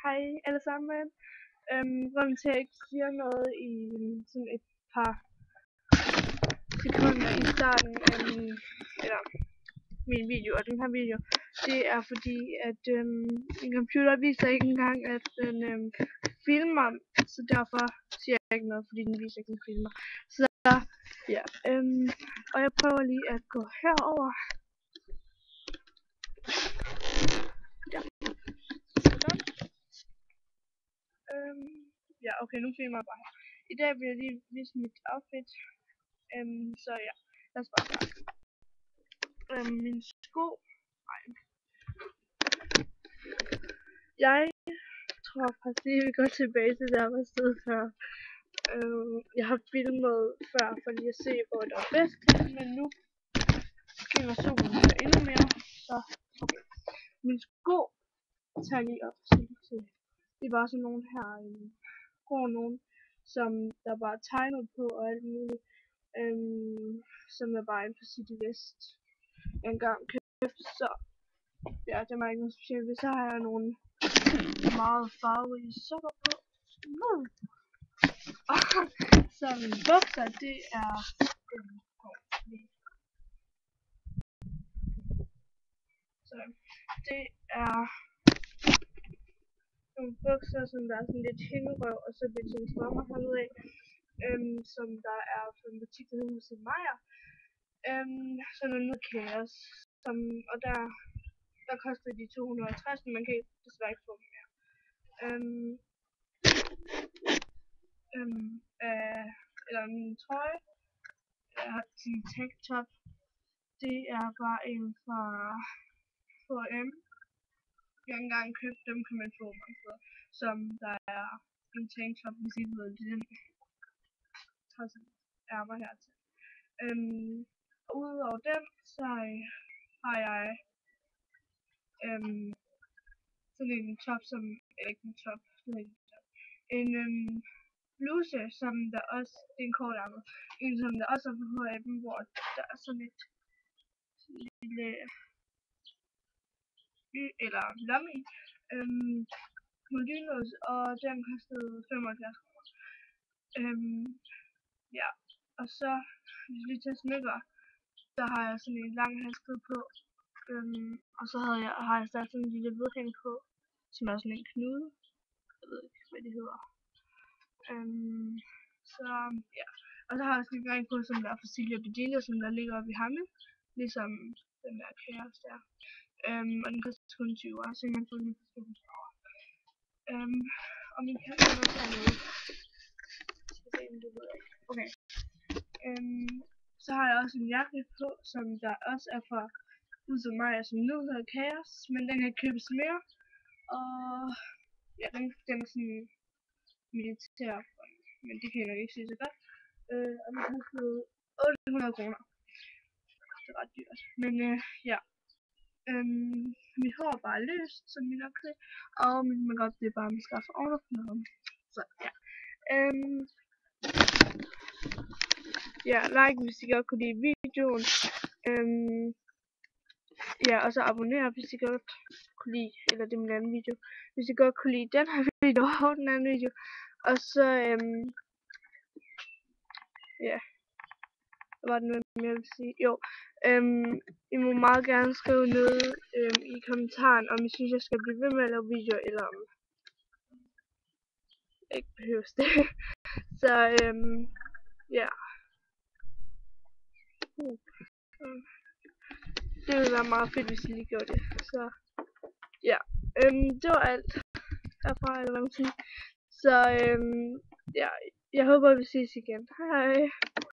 hej alle sammen. Grunden til at jeg ikke siger noget i sådan et par sekunder i starten af min video og den her video, det er fordi at min computer viser ikke engang at den filmer, så derfor siger jeg ikke noget, fordi den viser ikke, at den filmer. Så ja, og jeg prøver lige at gå herover. Ja. Sådan. Ja, okay, nu filmer jeg bare her. I dag vil jeg lige vise mit outfit. Så ja, lad os bare starte. Mine sko. Nej. Jeg tror faktisk lige, vi går tilbage til der, hvor jeg stod før. Jeg har filmet før for lige at se, hvor det var bedst, men nu skinner solen endnu mere, så okay. Mine sko tager lige op, så det er bare sådan nogle her, grå nogen, som der bare er tegnet på og alt muligt, som er bare en på City West engang købt, så ja, det er ikke noget specielt. Så har jeg nogle meget farverige sokker på. Så mine bukser, det er nogle bukser, som der er sådan lidt hængerøv, og så lidt sådan strammer hernede af, som der er fra en butik, der hedder Huset Meyer. Så nogle Kaos, og der koster de 250, men man kan desværre ikke få dem mere. Eller min trøje, jeg har sådan en tanktop, det er bare en fra H&M. Jeg har engang købt dem, kan man få mange steder, som der er en tanktop, hvis I ved det, den har sådan ærmer hertil. Og udover den, så har jeg sådan en top, som ikke en top, en bluse, som der også, det er en kort ærmet, en som der også er på H&M, hvor der er sådan et lille eller lomme i, molynlås, og den kostede 75 kroner. Ja, og så hvis vi tager smykker, så har jeg sådan en lang halskæde på, og så har jeg sat sådan en lille vedhæng på, som er sådan en knude. Jeg ved ikke, hvad det hedder. Så ja, og så har jeg sådan en ring på, som der er fra Silja Bedina, som der ligger oppe i hammen, ligesom den der Kaos der. Og den koster kun 20 år, så man får den for 20 år. Og min kamera er også hernede. Okay. Så har jeg også en jakke på, som der også er fra Huset Meyer, som nu hedder Kaos, men den kan købes mere. Og ja, den er sådan militær, men det kan jeg nok ikke sige så godt. Og den kostede 800 kroner. Det er ret dyrt. Men ja. Mit hår er bare løst, som I nok kan se, og mit makeup det er bare med skaffe overfladen. Så ja. Ja, like hvis I godt kunne lide videoen. Ja, og så abonner hvis I godt kunne lide, eller det er min anden video, hvis I godt kunne lide den her video og den anden video. Og så ja, hvad var det noget mere jeg vil sige? Jo, I må meget gerne skrive ned i kommentaren, om I synes jeg skal blive ved med at lave videoer, eller om jeg ikke behøves det. Så ja. Det ville være meget fedt, hvis I lige gjorde det. Så ja, det var alt herfra, eller hvad man siger. Så ja, jeg håber vi ses igen. Hej hej.